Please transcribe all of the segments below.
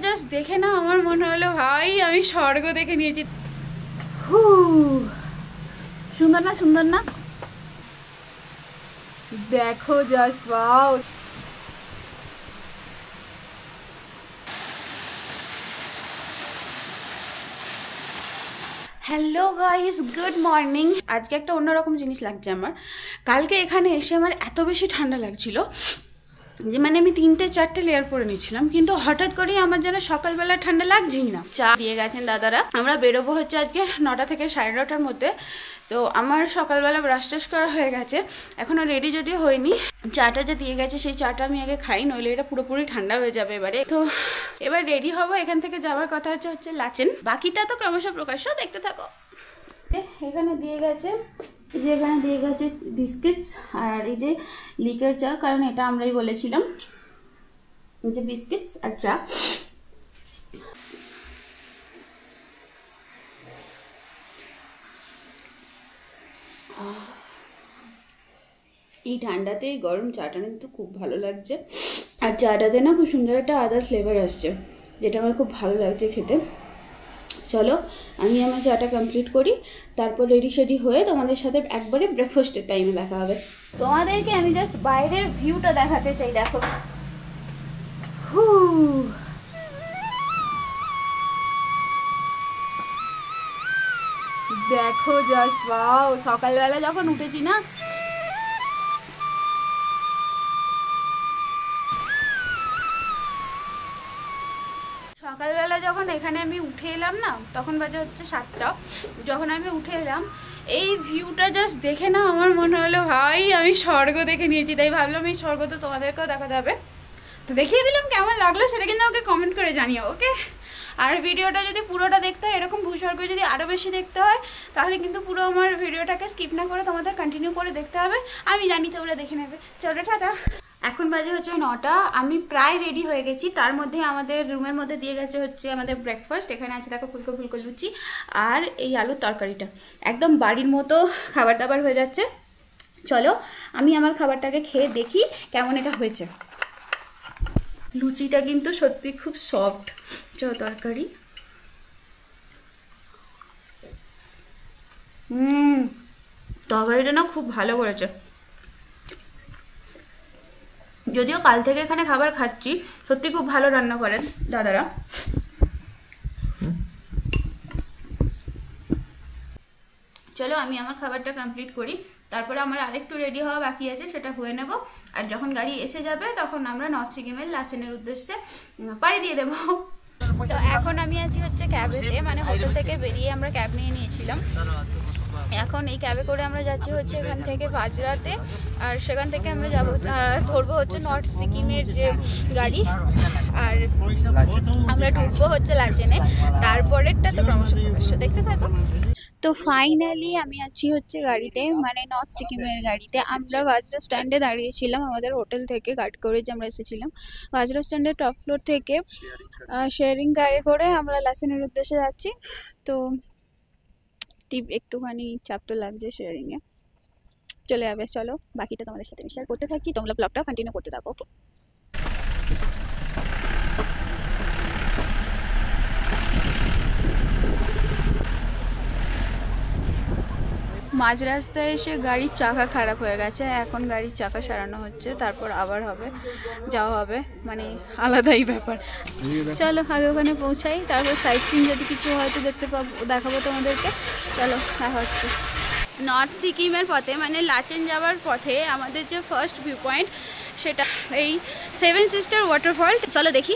Just দেখে না আমার মনে হলো ভাই আমি স্বর্গ দেখে নিয়েছি। সুন্দর না, সুন্দর না? দেখো just wow. Hello guys, good morning. আজকে একটা অন্যরকম জিনিস লাগছে আমার। কালকে এখানে এসে আমার এত বেশি ঠান্ডা লাগছিল যে মানে আমি 3-4টে লেয়ার পরে নিয়েছিলাম, কিন্তু হঠাৎ করেই আমার যেন সকালবেলা ঠান্ডা লাগছেই না। চা দিয়ে গেছেন দাদারা, আমরা বেরোবো হচ্ছে আজকে 9টা থেকে 9:30টার মধ্যে। তো আমার সকালবেলা ব্রাশ টাশ করা হয়ে গেছে, এখনও রেডি যদিও হয়নি। চাটা যে দিয়ে গেছে সেই চাটা আমি আগে খাই, নইলে এটা পুরোপুরি ঠান্ডা হয়ে যাবে এবারে। তো এবার রেডি হবো, এখান থেকে যাওয়ার কথা হচ্ছে লাচেন। বাকিটা তো ক্রমশ প্রকাশ্য, দেখতে থাকো। এখানে দিয়ে গেছে, এই যে এখানে দিয়ে গেছে বিস্কিটস, আর এই যে লিকার চা, কারণ এটা আমরাই বলেছিলাম। এই যে বিস্কিটস আর চা। এই ঠান্ডাতে এই গরম চাটা কিন্তু খুব ভালো লাগছে, আর চাটাতে না খুব সুন্দর একটা আদার ফ্লেভার আসছে, যেটা আমার খুব ভালো লাগছে খেতে। চলো আমি আমার চাটা কমপ্লিট করি, তারপর রেডি শেডি হয়ে তোমাদের সাথে একবারে ব্রেকফাস্টের টাইমে দেখা হবে। তোমাদেরকে আমি জাস্ট বাইরের ভিউটা দেখাতে চাই, দেখো। দেখো জাস্ট ওয়াও, সকালবেলা যখন উঠেছি না, সকালবেলা যখন এখানে আমি উঠে এলাম না, তখন বাজে হচ্ছে 7টা। যখন আমি উঠে এলাম এই ভিউটা জাস্ট দেখে না আমার মনে হলো ভাই আমি স্বর্গ দেখে নিয়েছি। তাই ভাবলাম এই স্বর্গ তো তোমাদেরকেও দেখা যাবে, তো দেখিয়ে দিলাম। কেমন লাগলো সেটা কিন্তু আমাকে কমেন্ট করে জানিও, ওকে? আর ভিডিওটা যদি পুরোটা দেখতে হয়, এরকম ভূস্বর্গ যদি আরও বেশি দেখতে হয়, তাহলে কিন্তু পুরো আমার ভিডিওটাকে স্কিপ না করে তোমাদের কন্টিনিউ করে দেখতে হবে। আমি জানি তোমরা দেখে নেবে। চলো টাটা। এখন বাজে হচ্ছে 9টা, আমি প্রায় রেডি হয়ে গেছি। তার মধ্যে আমাদের রুমের মধ্যে দিয়ে গেছে হচ্ছে আমাদের ব্রেকফাস্ট। এখানে আছে দেখো ফুলকো ফুলকো লুচি আর এই আলুর তরকারিটা, একদম বাড়ির মতো খাবার দাবার হয়ে যাচ্ছে। চলো আমি আমার খাবারটাকে খেয়ে দেখি কেমন এটা হয়েছে। লুচিটা কিন্তু সত্যি খুব সফট। তরকারি তরকারিটা না খুব ভালো করেছে। যদিও কাল থেকে এখানে খাবার খাচ্ছি, সত্যি খুব ভালো রান্না করেন দাদারা। চলো আমি আমার খাবারটা কমপ্লিট করি, তারপরে আমার আরেকটু রেডি হওয়া বাকি আছে, সেটা হয়ে নেব। আর যখন গাড়ি এসে যাবে তখন আমরা নর্থ সিকিমের লাচেনের উদ্দেশ্যে পাড়ি দিয়ে দেবো। তো এখন আমি আছি হচ্ছে ক্যাবেতে, মানে হোটেল থেকে বেরিয়ে আমরা ক্যাব নিয়ে নিয়েছিলাম। এখন এই ক্যাবে করে আমরা যাচ্ছি হচ্ছে এখান থেকে বাজরাতে, আর সেখান থেকে আমরা যাবো ধরবো হচ্ছে নর্থ সিকিমের যে গাড়ি, আর আমরা ঢুকবো হচ্ছে লাচেনে। তারপরেরটা তো ক্রমশ প্রকাশ্য, দেখতে থাকো। তো ফাইনালি আমি আছি হচ্ছে গাড়িতে, মানে নর্থ সিকিমের গাড়িতে। আমরা বাজরা স্ট্যান্ডে দাঁড়িয়েছিলাম, আমাদের হোটেল থেকে গাড়ি করে যে আমরা এসেছিলাম বাজরা স্ট্যান্ডের টপ ফ্লোর থেকে শেয়ারিং গাড়ি করে আমরা লাচেনের উদ্দেশ্যে যাচ্ছি। তো একটুখানি চাপ তো লাগছে শেয়ারিংয়ে, চলে যাবে। চলো বাকিটা তোমাদের সাথে শেয়ার করতে থাকি, তোমরা ব্লগটা কন্টিনিউ করতে থাকো। মাঝ রাস্তায় এসে গাড়ির চাকা খারাপ হয়ে গেছে, এখন গাড়ির চাকা সারানো হচ্ছে, তারপর আবার হবে, যাওয়া হবে, মানে আলাদাই ব্যাপার। চলো আগে ওখানে পৌঁছাই, তারপর সাইট সিন যদি কিছু হয়তো দেখাবো তোমাদেরকে। চলো দেখা হচ্ছে। নর্থ সিকিমের পথে মানে লাচেন যাওয়ার পথে আমাদের যে ফার্স্ট ভিউ পয়েন্ট, সেটা এই 7 সিস্টার ওয়াটারফল। চলো দেখি।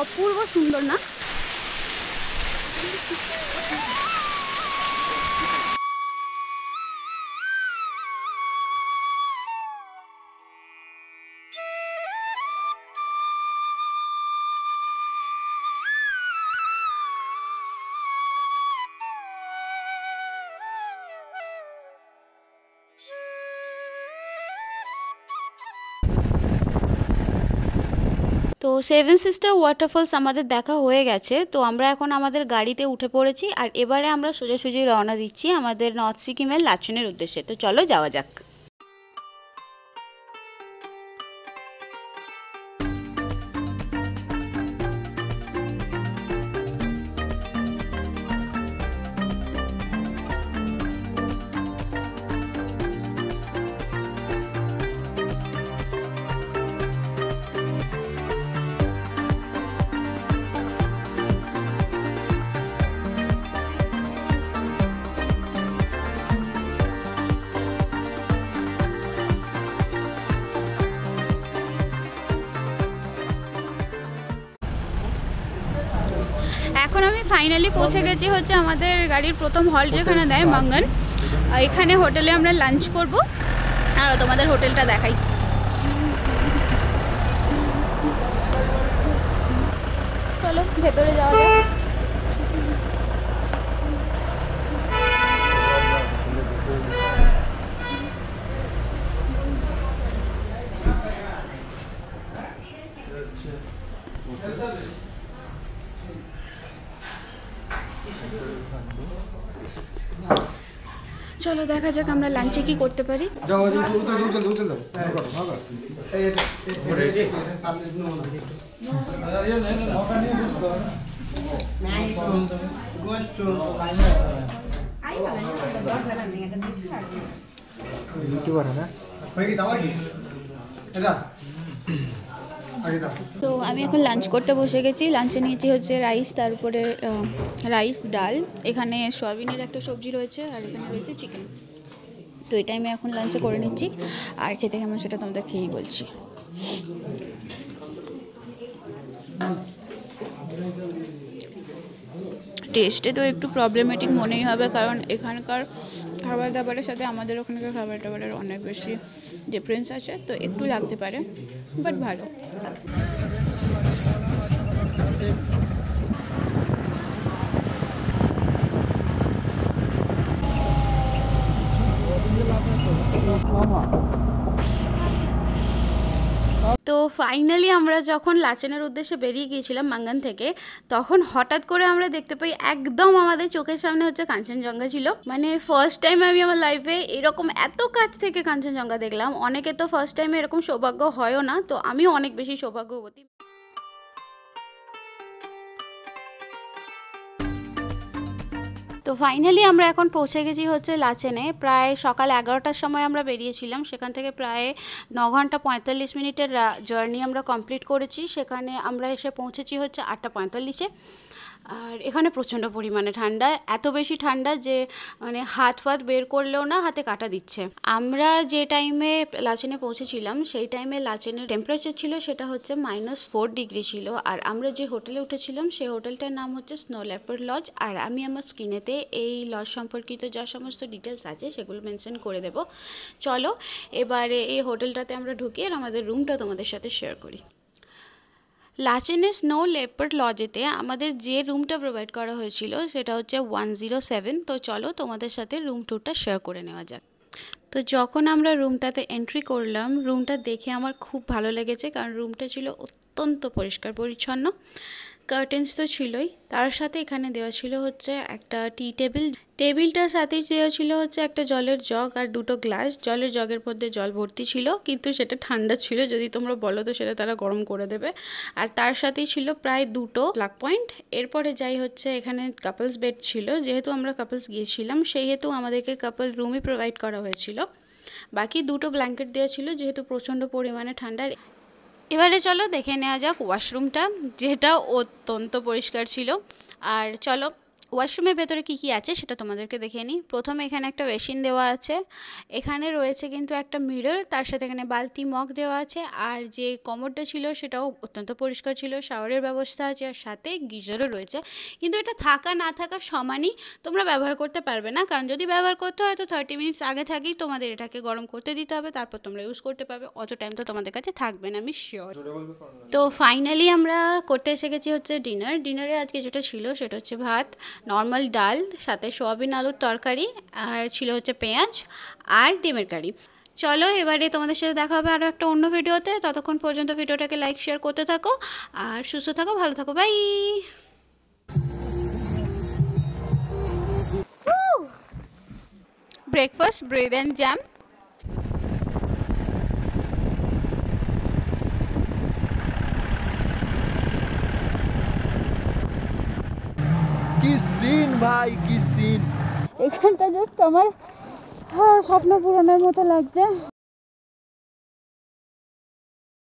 অপূর্ব সুন্দর না? তো 7 সিস্টার ওয়াটারফলস আমাদের দেখা হয়ে গেছে। তো আমরা এখন আমাদের গাড়িতে উঠে পড়েছি, আর এবারে আমরা সোজাসুজি রওনা দিচ্ছি আমাদের নর্থ সিকিমের লাচেনের উদ্দেশ্যে। তো চলো যাওয়া যাক। এখন আমি ফাইনালি পৌঁছে গেছি হচ্ছে আমাদের গাড়ির প্রথম হল্ট যেখানে দেয় মাঙ্গান। এখানে হোটেলে আমরা লাঞ্চ করব আর তোমাদের হোটেলটা দেখাই। চলো ভেতরে যাওয়া যাক। চলো দেখা যাক আমরা লাঞ্চে কি করতে পারি। তো আমি এখন লাঞ্চ করতে বসে গেছি। লাঞ্চে নিয়েছি হচ্ছে রাইস, তারপরে রাইস ডাল, এখানে সয়াবিনের একটা সবজি রয়েছে আর এখানে রয়েছে চিকেন। তো এটাই আমি এখন লাঞ্চে করে নিচ্ছি আর খেতে কেমন সেটা তোমাদের খেয়েই বলছি। টেস্টে তো একটু প্রবলেমেটিক মনেই হবে, কারণ এখানকার খাবার দাবারের সাথে আমাদের ওখানকার খাবার দাবারের অনেক বেশি ডিফারেন্স আছে, তো একটু লাগতে পারে, বাট ভালো। তো ফাইনালি আমরা যখন লাচেনের উদ্দেশ্যে বেরিয়ে গিয়েছিলাম মাঙ্গান থেকে, তখন হঠাৎ করে আমরা দেখতে পাই একদম আমাদের চোখের সামনে হচ্ছে কাঞ্চনজঙ্ঘা ছিল। মানে ফার্স্ট টাইম আমি আমার লাইফে এরকম এত কাছ থেকে কাঞ্চনজঙ্ঘা দেখলাম। অনেকে তো ফার্স্ট টাইমে এরকম সৌভাগ্য হয়ও না, তো আমিও অনেক বেশি সৌভাগ্যবতী। তো ফাইনালি আমরা এখন পৌঁছে গেছি হচ্ছে লাচেনে। প্রায় সকাল 11টার সময় আমরা বেরিয়েছিলাম, সেখান থেকে প্রায় 9 ঘন্টা 45 মিনিটের জার্নি আমরা কমপ্লিট করেছি। সেখানে আমরা এসে পৌঁছেছি হচ্ছে 8:45-এ। আর এখানে প্রচণ্ড পরিমাণে ঠান্ডা, এত বেশি ঠান্ডা যে মানে হাত বের করলেও না হাতে কাটা দিচ্ছে। আমরা যে টাইমে লাচেনে পৌঁছেছিলাম সেই টাইমে লাচেনের টেম্পারেচার ছিল সেটা হচ্ছে -4 ডিগ্রি ছিল। আর আমরা যে হোটেলে উঠেছিলাম সেই হোটেলটার নাম হচ্ছে স্নো লেপার্ড লজ। আর আমি আমার স্ক্রিনেতে এই লজ সম্পর্কিত যা সমস্ত ডিটেলস আছে সেগুলো মেনশন করে দেব। চলো এবারে এই হোটেলটাতে আমরা ঢুকি আর আমাদের রুমটা তোমাদের সাথে শেয়ার করি। লাচেনে স্নো লেপার্ড লজেতে আমাদের যে রুমটা প্রোভাইড করা হয়েছিল সেটা হচ্ছে 107। তো চলো তোমাদের সাথে রুম ট্যুরটা শেয়ার করে নেওয়া যাক। তো যখন আমরা রুমটাতে এন্ট্রি করলাম, রুমটা দেখে আমার খুব ভালো লেগেছে, কারণ রুমটা ছিল অত্যন্ত পরিষ্কার পরিচ্ছন্ন। কার্টেন্স তো ছিলই, তার সাথে এখানে দেওয়া ছিল হচ্ছে একটা টি টেবিল। টেবিলটার সাথেই দেওয়া ছিল হচ্ছে একটা জলের জগ আর 2টো গ্লাস। জলের জগের মধ্যে জল ভর্তি ছিল, কিন্তু সেটা ঠান্ডা ছিল, যদি তোমরা বলো তো সেটা তারা গরম করে দেবে। আর তার সাথেই ছিল প্রায় 2টো প্লাগ পয়েন্ট। এরপরে যাই হচ্ছে এখানে কাপলস বেড ছিল, যেহেতু আমরা কাপলস গিয়েছিলাম সেই হেতু আমাদেরকে কাপল রুমই প্রোভাইড করা হয়েছিল। বাকি 2টো ব্ল্যাঙ্কেট দেওয়া ছিল যেহেতু প্রচণ্ড পরিমাণে ঠান্ডা। এবারে চলো দেখে নেওয়া যাক ওয়াশরুমটা, যেটা অত্যন্ত পরিষ্কার ছিল। আর চলো ওয়াশরুমের ভেতরে কি কি আছে সেটা তোমাদেরকে দেখিয়ে নিই। প্রথমে এখানে একটা বেসিন দেওয়া আছে, এখানে রয়েছে কিন্তু একটা মিরর, তার সাথে এখানে বালতি মগ দেওয়া আছে। আর যে কমোডটা ছিল সেটাও অত্যন্ত পরিষ্কার ছিল, শাওয়ারের ব্যবস্থা আছে আর সাথে গিজারও রয়েছে। কিন্তু এটা থাকা না থাকা সমানই, তোমরা ব্যবহার করতে পারবে না, কারণ যদি ব্যবহার করতে হয় তো 30 মিনিটস আগে থাকেই তোমাদের এটাকে গরম করতে দিতে হবে, তারপর তোমরা ইউজ করতে পারবে। অত টাইম তো তোমাদের কাছে থাকবে না, আমি শিওর। তো ফাইনালি আমরা করতে এসে গেছি হচ্ছে ডিনারে আজকে যেটা ছিল সেটা হচ্ছে ভাত, নর্মাল ডাল, সাথে সোয়াবিন আলুর তরকারি, আর ছিল হচ্ছে পেঁয়াজ আর ডিমের কারি। চলো এবারে তোমাদের সাথে দেখা হবে আরও একটা অন্য ভিডিওতে। ততক্ষণ পর্যন্ত ভিডিওটাকে লাইক শেয়ার করতে থাকো আর সুস্থ থাকো, ভালো থাকো, bye. Breakfast bread and jam. কি সিন ভাই, কি সিন! এখানটা জাস্ট আমার স্বপ্ন পূরণের মতো লাগছে।